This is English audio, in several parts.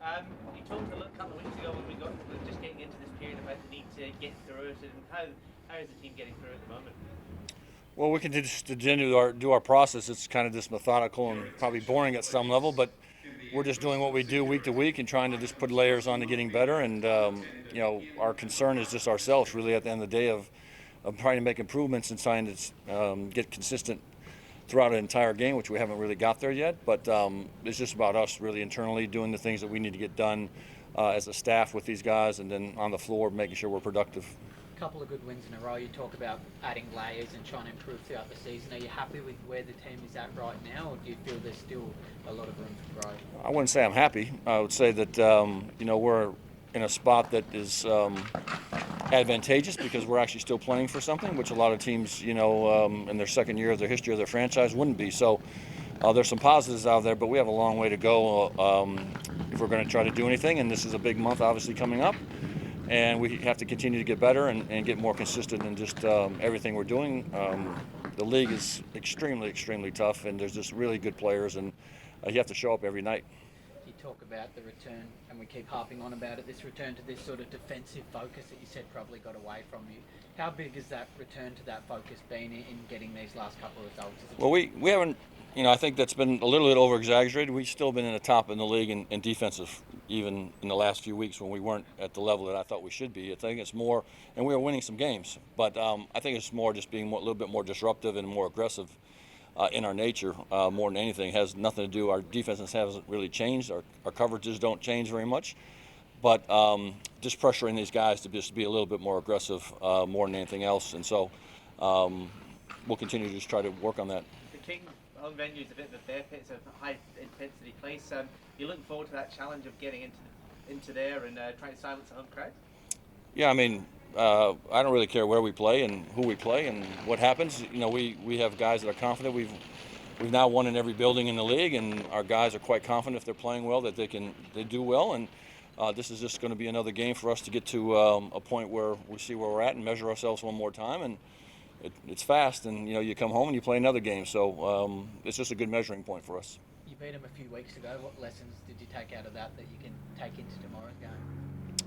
You talked a couple of weeks ago when we were just getting into this period about the need to get through it, and how is the team getting through at the moment? Well, we can just continue to do our process. It's kind of just methodical and probably boring at some level, but we're just doing what we do week to week and trying to just put layers on to getting better. And our concern is just ourselves, really, at the end of the day, of trying to make improvements and trying to get consistent throughout an entire game, which we haven't really got there yet. But it's just about us really internally doing the things that we need to get done as a staff with these guys, and then on the floor making sure we're productive. Couple of good wins in a row. You talk about adding layers and trying to improve throughout the season. Are you happy with where the team is at right now, or do you feel there's still a lot of room for growth? I wouldn't say I'm happy. I would say that we're in a spot that is advantageous because we're actually still playing for something, which a lot of teams, in their second year of their history of their franchise wouldn't be. So there's some positives out there, but we have a long way to go if we're going to try to do anything. And this is a big month, obviously, coming up. And we have to continue to get better and get more consistent in just everything we're doing. The league is extremely, extremely tough, and there's just really good players, and you have to show up every night. You talk about the return, and we keep harping on about it, this return to this sort of defensive focus that you said probably got away from you. How big has that return to that focus been in getting these last couple of results? Well, we haven't, I think that's been a little bit over-exaggerated. We've still been in the top in the league in defensive, even in the last few weeks when we weren't at the level that I thought we should be. I think it's more, and we were winning some games, but I think it's more just being a little bit more disruptive and more aggressive in our nature more than anything. It has nothing to do, our defenses hasn't really changed. Our coverages don't change very much, but just pressuring these guys to just be a little bit more aggressive more than anything else. And so we'll continue to just try to work on that. The King home venue is a bit of a bear pit. It's a high intensity place. You're looking forward to that challenge of getting into there and trying to silence the home crowd? Yeah, I mean, I don't really care where we play and who we play and what happens. We have guys that are confident. We've now won in every building in the league, and our guys are quite confident if they're playing well that they do well. And this is just going to be another game for us to get to a point where we see where we're at and measure ourselves one more time. And it's fast, and you come home and you play another game. So it's just a good measuring point for us. You beat them a few weeks ago. What lessons did you take out of that you can take into tomorrow's game?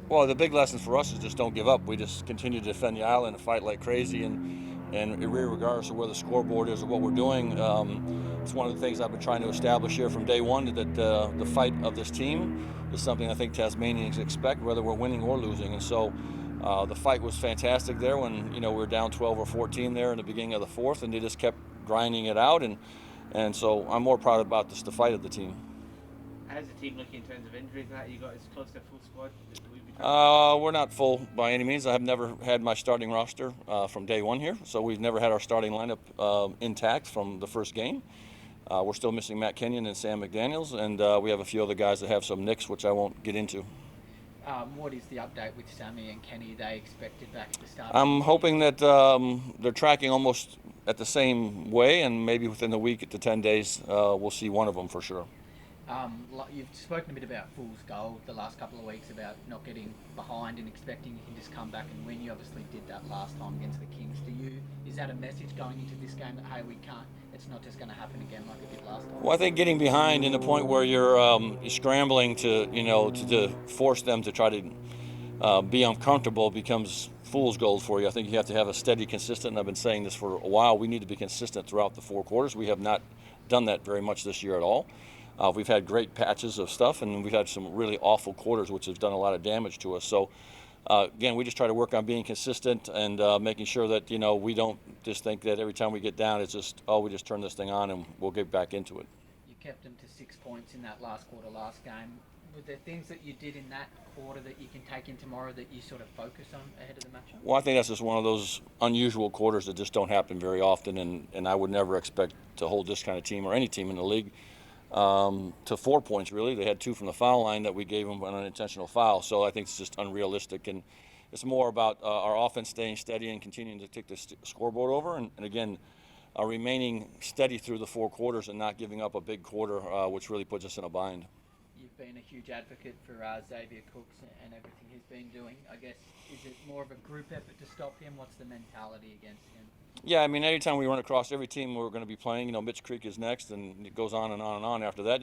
Well, the big lesson for us is just don't give up. We just continue to defend the island and fight like crazy, and regardless of where the scoreboard is or what we're doing, it's one of the things I've been trying to establish here from day one, that the fight of this team is something I think Tasmanians expect, whether we're winning or losing. And so the fight was fantastic there when we were down 12 or 14 there in the beginning of the fourth, and they just kept grinding it out. And so I'm more proud about just the fight of the team. How's the team looking in terms of injuries? You got as close to a full squad? We're not full by any means. I have never had my starting roster from day one here, so we've never had our starting lineup intact from the first game. We're still missing Matt Kenyon and Sam McDaniels, and we have a few other guys that have some nicks, which I won't get into. What is the update with Sammy and Kenny? They expected back at the start? I'm hoping that they're tracking almost at the same way, and maybe within the week to 10 days, we'll see one of them for sure. You've spoken a bit about fool's gold the last couple of weeks, about not getting behind and expecting you can just come back and win. You obviously did that last time against the Kings. Is that a message going into this game that, hey, we can't, it's not just going to happen again like it did last time? Well, I think getting behind in the point where you're scrambling to force them to try to be uncomfortable becomes fool's gold for you. I think you have to have a steady, consistent, and I've been saying this for a while, we need to be consistent throughout the four quarters. We have not done that very much this year at all. We've had great patches of stuff, and we've had some really awful quarters, which have done a lot of damage to us. So, again, we just try to work on being consistent and making sure that, we don't just think that every time we get down, it's just, we just turn this thing on and we'll get back into it. You kept them to 6 points in that last quarter, last game. Were there things that you did in that quarter that you can take in tomorrow that you sort of focus on ahead of the matchup? Well, I think that's just one of those unusual quarters that just don't happen very often, and I would never expect to hold this kind of team or any team in the league to 4 points, really. They had 2 from the foul line that we gave them an unintentional foul. So I think it's just unrealistic. And it's more about our offense staying steady and continuing to take the scoreboard over. And again, remaining steady through the 4 quarters and not giving up a big quarter, which really puts us in a bind. You've been a huge advocate for Xavier Cooks and everything he's been doing. I guess, is it more of a group effort to stop him? What's the mentality against him? Yeah, I mean, anytime we run across every team we're going to be playing, Mitch Creek is next, and it goes on and on and on after that.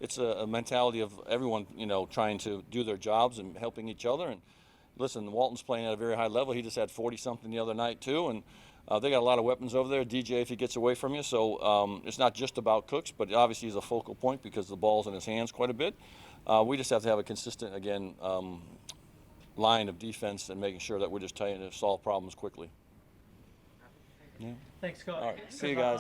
it's a mentality of everyone, trying to do their jobs and helping each other. And listen, Walton's playing at a very high level. He just had 40-something the other night too, and they got a lot of weapons over there. DJ, if he gets away from you, so it's not just about Cooks, but obviously he's a focal point because the ball's in his hands quite a bit. We just have to have a consistent, again, line of defense and making sure that we're just trying to solve problems quickly. Yeah. Thanks, Scott. All right. See you guys.